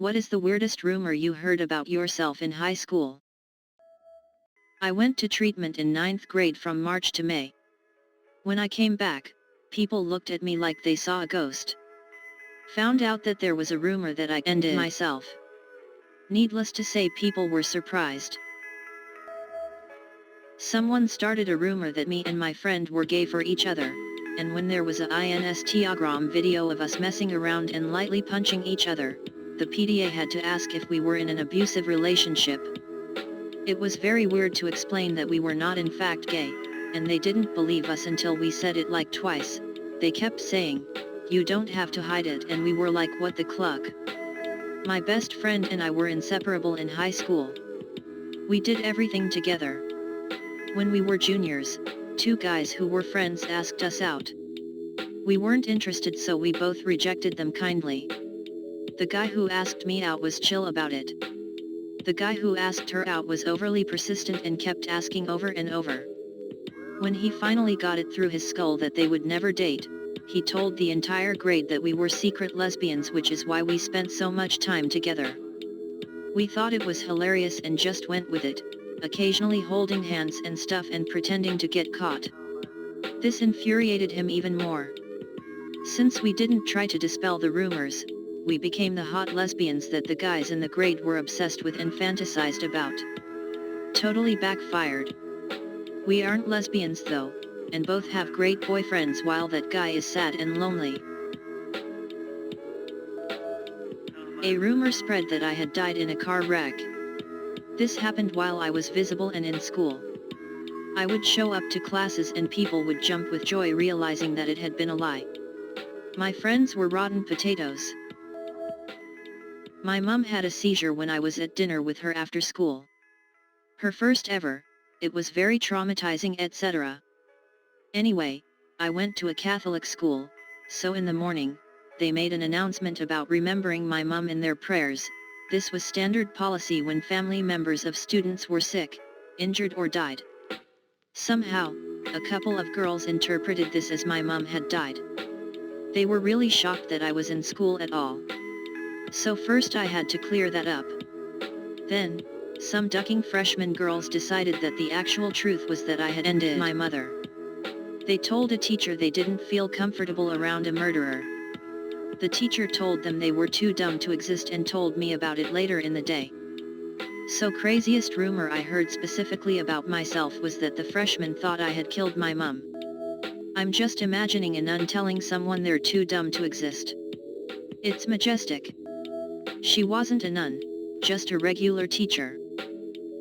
What is the weirdest rumor you heard about yourself in high school? I went to treatment in 9th grade from March to May. When I came back, people looked at me like they saw a ghost. Found out that there was a rumor that I ended myself. Needless to say, people were surprised. Someone started a rumor that me and my friend were gay for each other, and when there was a Instagram video of us messing around and lightly punching each other, the PDA had to ask if we were in an abusive relationship. It was very weird to explain that we were not in fact gay, and they didn't believe us until we said it like twice. They kept saying, "You don't have to hide it," and we were like, what the cluck? My best friend and I were inseparable in high school. We did everything together. When we were juniors, two guys who were friends asked us out. We weren't interested, so we both rejected them kindly. The guy who asked me out was chill about it. The guy who asked her out was overly persistent and kept asking over and over. When he finally got it through his skull that they would never date, he told the entire grade that we were secret lesbians, which is why we spent so much time together. We thought it was hilarious and just went with it, occasionally holding hands and stuff and pretending to get caught. This infuriated him even more. Since we didn't try to dispel the rumors, we became the hot lesbians that the guys in the grade were obsessed with and fantasized about. Totally backfired. We aren't lesbians though, and both have great boyfriends while that guy is sad and lonely. A rumor spread that I had died in a car wreck. This happened while I was visible and in school. I would show up to classes and people would jump with joy realizing that it had been a lie. My friends were rotten potatoes. My mom had a seizure when I was at dinner with her after school. Her first ever, it was very traumatizing, etc. Anyway, I went to a Catholic school, so in the morning, they made an announcement about remembering my mom in their prayers. This was standard policy when family members of students were sick, injured or died. Somehow, a couple of girls interpreted this as my mom had died. They were really shocked that I was in school at all. So first I had to clear that up. Then, some ducking freshman girls decided that the actual truth was that I had ended my mother. They told a teacher they didn't feel comfortable around a murderer. The teacher told them they were too dumb to exist and told me about it later in the day. So craziest rumor I heard specifically about myself was that the freshmen thought I had killed my mom. I'm just imagining a nun telling someone they're too dumb to exist. It's majestic. She wasn't a nun, just a regular teacher.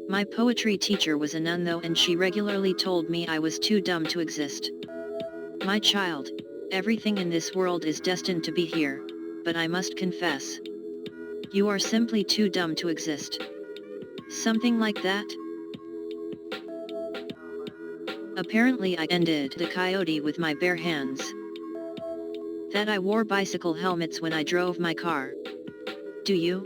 My poetry teacher was a nun though, and she regularly told me I was too dumb to exist. My child, everything in this world is destined to be here, but I must confess. You are simply too dumb to exist. Something like that? Apparently I ended the coyote with my bare hands. That I wore bicycle helmets when I drove my car. Do you?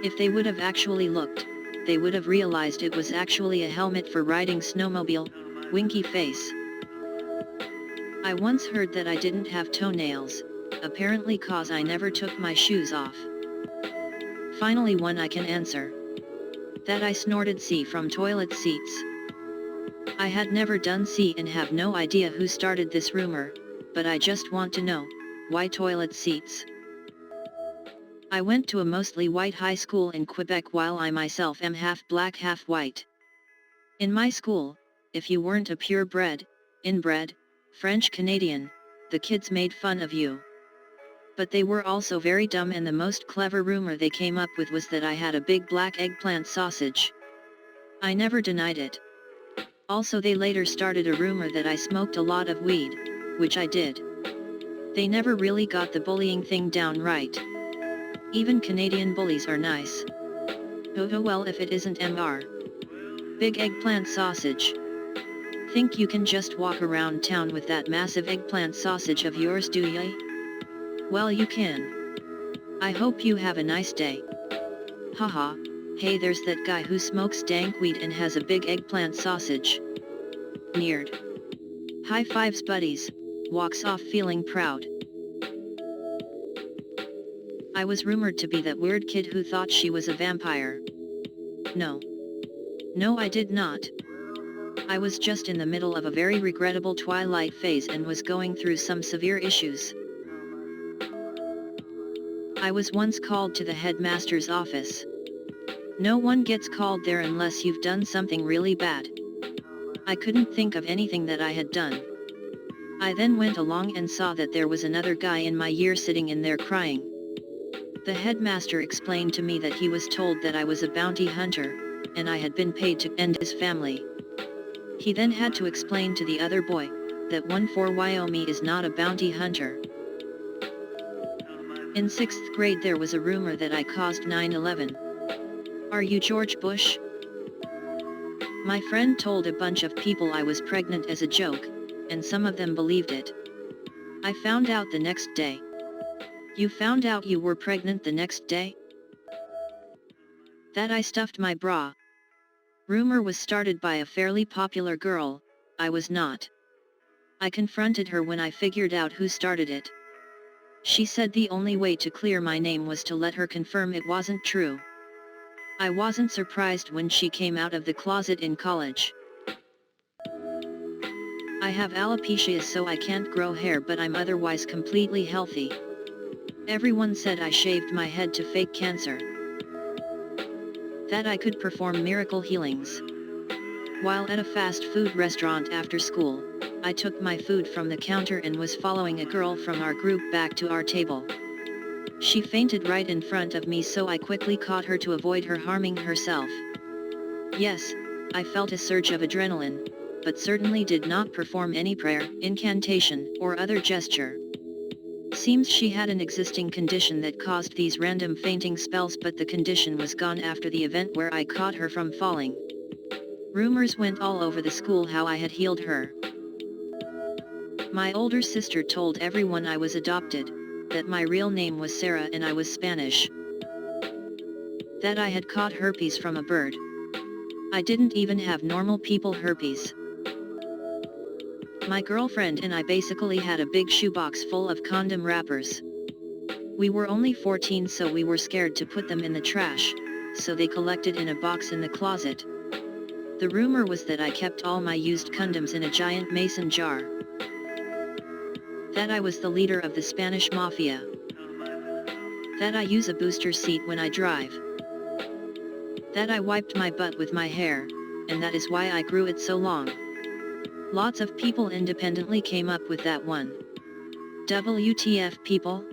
If they would have actually looked, they would have realized it was actually a helmet for riding snowmobile. Winky face. I once heard that I didn't have toenails, apparently cause I never took my shoes off. Finally one I can answer. That I snorted C from toilet seats. I had never done C and have no idea who started this rumor, but I just want to know, why toilet seats? I went to a mostly white high school in Quebec while I myself am half black half white. In my school, if you weren't a purebred, inbred, French Canadian, the kids made fun of you. But they were also very dumb, and the most clever rumor they came up with was that I had a big black eggplant sausage. I never denied it. Also they later started a rumor that I smoked a lot of weed, which I did. They never really got the bullying thing down right. Even Canadian bullies are nice. Oh well, if it isn't MR. Big eggplant sausage. Think you can just walk around town with that massive eggplant sausage of yours, do ya? Well, you can. I hope you have a nice day. Haha, hey, there's that guy who smokes dank weed and has a big eggplant sausage. Neared. High fives buddies, walks off feeling proud. I was rumored to be that weird kid who thought she was a vampire. No. No, I did not. I was just in the middle of a very regrettable twilight phase and was going through some severe issues. I was once called to the headmaster's office. No one gets called there unless you've done something really bad. I couldn't think of anything that I had done. I then went along and saw that there was another guy in my year sitting in there crying. The headmaster explained to me that he was told that I was a bounty hunter, and I had been paid to end his family. He then had to explain to the other boy, that 1-4-Wyoming is not a bounty hunter. In 6th grade there was a rumor that I caused 9/11. Are you George Bush? My friend told a bunch of people I was pregnant as a joke, and some of them believed it. I found out the next day. You found out you were pregnant the next day? That I stuffed my bra. Rumor was started by a fairly popular girl. I was not. I confronted her when I figured out who started it. She said the only way to clear my name was to let her confirm it wasn't true. I wasn't surprised when she came out of the closet in college. I have alopecia, so I can't grow hair, but I'm otherwise completely healthy. Everyone said I shaved my head to fake cancer. That I could perform miracle healings. While at a fast food restaurant after school, I took my food from the counter and was following a girl from our group back to our table. She fainted right in front of me, so I quickly caught her to avoid her harming herself. Yes, I felt a surge of adrenaline, but certainly did not perform any prayer, incantation, or other gesture. Seems she had an existing condition that caused these random fainting spells, but the condition was gone after the event where I caught her from falling. Rumors went all over the school how I had healed her. My older sister told everyone I was adopted, that my real name was Sarah and I was Spanish. That I had caught herpes from a bird. I didn't even have normal people herpes. My girlfriend and I basically had a big shoebox full of condom wrappers. We were only 14, so we were scared to put them in the trash, so they collected in a box in the closet. The rumor was that I kept all my used condoms in a giant mason jar. That I was the leader of the Spanish mafia. That I use a booster seat when I drive. That I wiped my butt with my hair, and that is why I grew it so long. Lots of people independently came up with that one. WTF, people?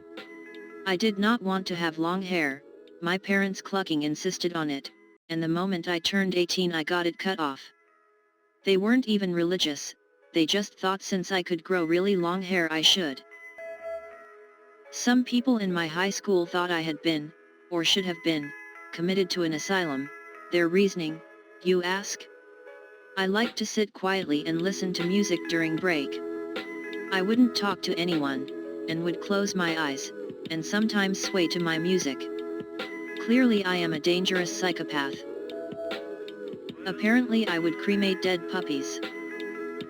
I did not want to have long hair. My parents clucking insisted on it, and the moment I turned 18 I got it cut off. They weren't even religious, they just thought since I could grow really long hair I should. Some people in my high school thought I had been, or should have been, committed to an asylum. Their reasoning, you ask? I liked to sit quietly and listen to music during break. I wouldn't talk to anyone, and would close my eyes, and sometimes sway to my music. Clearly I am a dangerous psychopath. Apparently I would cremate dead puppies.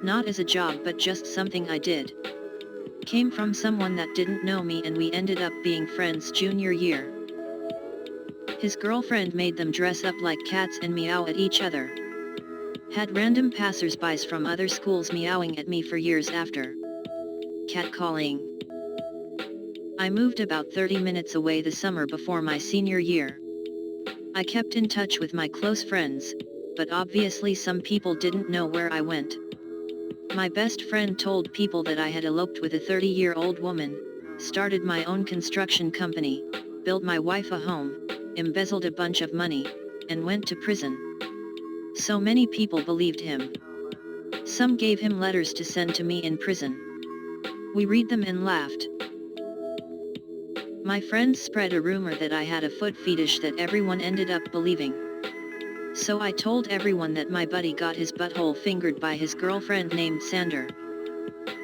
Not as a job, but just something I did. Came from someone that didn't know me, and we ended up being friends junior year. His girlfriend made them dress up like cats and meow at each other. Had random passersby from other schools meowing at me for years after. Catcalling. I moved about 30 minutes away the summer before my senior year. I kept in touch with my close friends, but obviously some people didn't know where I went. My best friend told people that I had eloped with a 30-year-old woman, started my own construction company, built my wife a home, embezzled a bunch of money, and went to prison. So many people believed him. Some gave him letters to send to me in prison. We read them and laughed. My friends spread a rumor that I had a foot fetish that everyone ended up believing. So I told everyone that my buddy got his butthole fingered by his girlfriend named Sander.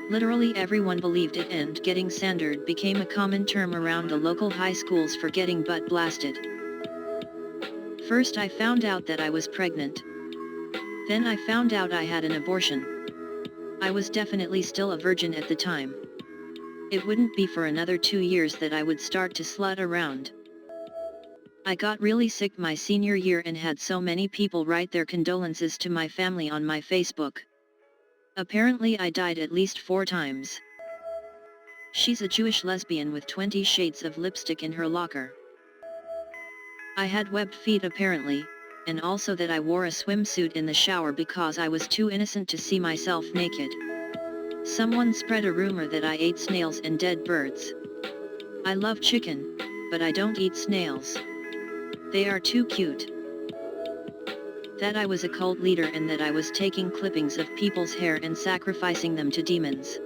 Literally everyone believed it, and getting sandered became a common term around the local high schools for getting butt blasted. First I found out that I was pregnant. Then I found out I had an abortion. I was definitely still a virgin at the time. it wouldn't be for another 2 years that I would start to slut around. I got really sick my senior year and had so many people write their condolences to my family on my Facebook. Apparently I died at least 4 times. She's a Jewish lesbian with 20 shades of lipstick in her locker. I had webbed feet apparently, and also that I wore a swimsuit in the shower because I was too innocent to see myself naked. Someone spread a rumor that I ate snails and dead birds. I love chicken, but I don't eat snails. They are too cute. That I was a cult leader and that I was taking clippings of people's hair and sacrificing them to demons.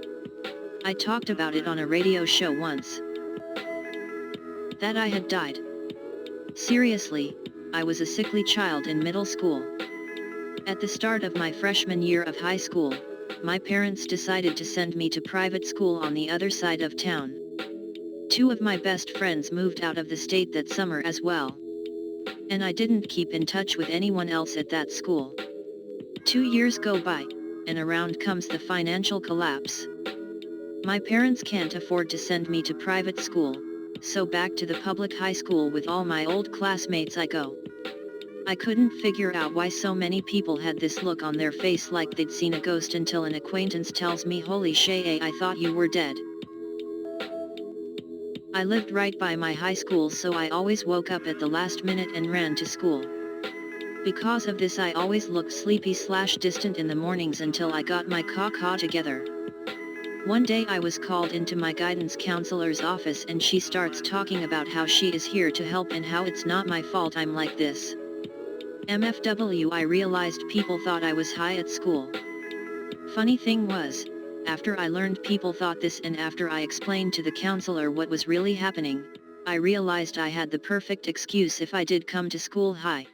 I talked about it on a radio show once. That I had died. Seriously, I was a sickly child in middle school. At the start of my freshman year of high school, my parents decided to send me to private school on the other side of town. 2 of my best friends moved out of the state that summer as well. And I didn't keep in touch with anyone else at that school. 2 years go by, and around comes the financial collapse. My parents can't afford to send me to private school, so back to the public high school with all my old classmates I go. I couldn't figure out why so many people had this look on their face like they'd seen a ghost until an acquaintance tells me, "Holy shay, I thought you were dead." I lived right by my high school, so I always woke up at the last minute and ran to school. Because of this I always looked sleepy/distant in the mornings until I got my caca together. One day I was called into my guidance counselor's office and she starts talking about how she is here to help and how it's not my fault I'm like this. MFW, I realized people thought I was high at school. Funny thing was, after I learned people thought this and after I explained to the counselor what was really happening, I realized I had the perfect excuse if I did come to school high.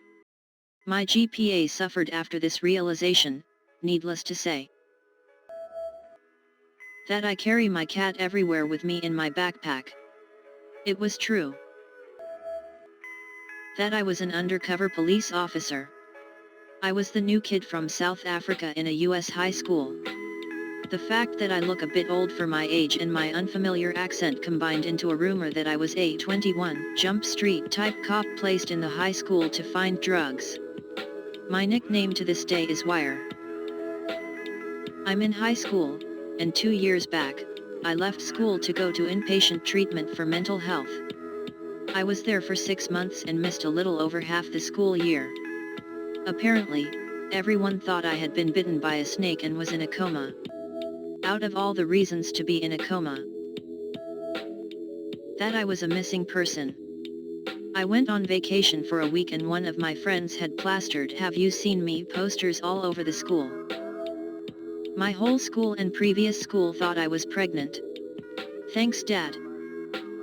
My GPA suffered after this realization, needless to say. That I carry my cat everywhere with me in my backpack. It was true. That I was an undercover police officer. I was the new kid from South Africa in a US high school. The fact that I look a bit old for my age and my unfamiliar accent combined into a rumor that I was a 21 Jump Street type cop placed in the high school to find drugs. My nickname to this day is Wire. I'm in high school, and 2 years back, I left school to go to inpatient treatment for mental health. I was there for 6 months and missed a little over half the school year. Apparently, everyone thought I had been bitten by a snake and was in a coma. Out of all the reasons to be in a coma. That I was a missing person. I went on vacation for a week and one of my friends had plastered "Have you seen me?" posters all over the school. My whole school and previous school thought I was pregnant. Thanks, Dad.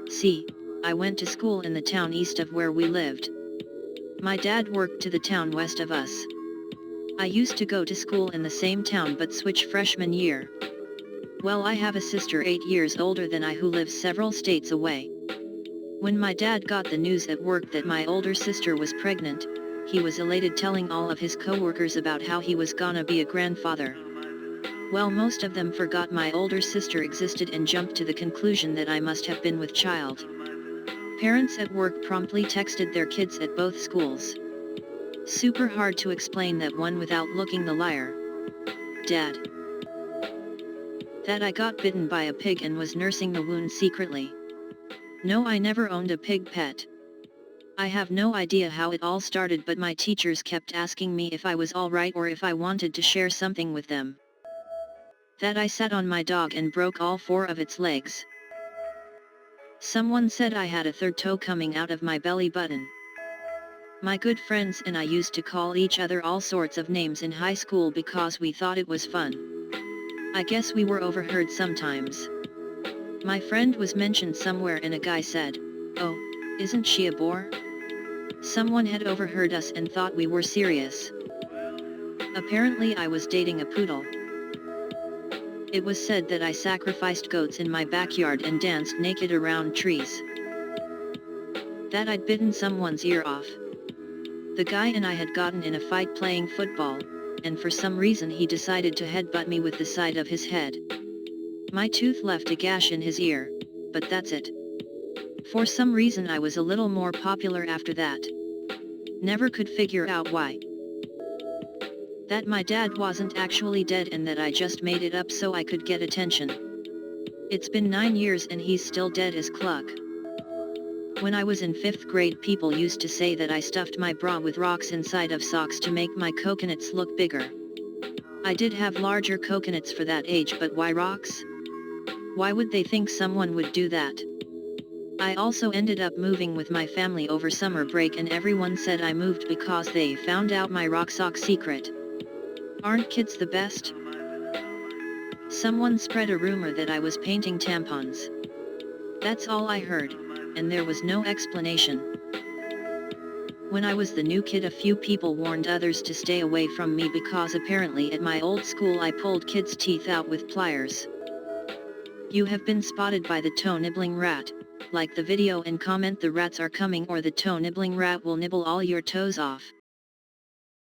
See, I went to school in the town east of where we lived. My dad worked to the town west of us. I used to go to school in the same town but switch freshman year. Well, I have a sister 8 years older than I who lives several states away. When my dad got the news at work that my older sister was pregnant, he was elated, telling all of his coworkers about how he was gonna be a grandfather. Well, most of them forgot my older sister existed and jumped to the conclusion that I must have been with child. Parents at work promptly texted their kids at both schools. Super hard to explain that one without looking the liar. Dad. That I got bitten by a pig and was nursing the wound secretly. No, I never owned a pig pet. I have no idea how it all started, but my teachers kept asking me if I was alright or if I wanted to share something with them. That I sat on my dog and broke all 4 of its legs. Someone said I had a 3rd toe coming out of my belly button. My good friends and I used to call each other all sorts of names in high school because we thought it was fun. I guess we were overheard sometimes. My friend was mentioned somewhere and a guy said, "Oh, isn't she a bore?" Someone had overheard us and thought we were serious. Apparently I was dating a poodle. It was said that I sacrificed goats in my backyard and danced naked around trees. That I'd bitten someone's ear off. The guy and I had gotten in a fight playing football, and for some reason he decided to headbutt me with the side of his head. My tooth left a gash in his ear, but that's it. For some reason I was a little more popular after that. Never could figure out why. That my dad wasn't actually dead and that I just made it up so I could get attention. It's been 9 years and he's still dead as cluck. When I was in 5th grade, people used to say that I stuffed my bra with rocks inside of socks to make my coconuts look bigger. I did have larger coconuts for that age, but why rocks? Why would they think someone would do that? I also ended up moving with my family over summer break and everyone said I moved because they found out my rock sock secret. Aren't kids the best? Someone spread a rumor that I was painting tampons. That's all I heard, and there was no explanation. When I was the new kid, a few people warned others to stay away from me because apparently at my old school I pulled kids' teeth out with pliers. You have been spotted by the toe-nibbling rat. Like the video and comment the rats are coming or the toe-nibbling rat will nibble all your toes off.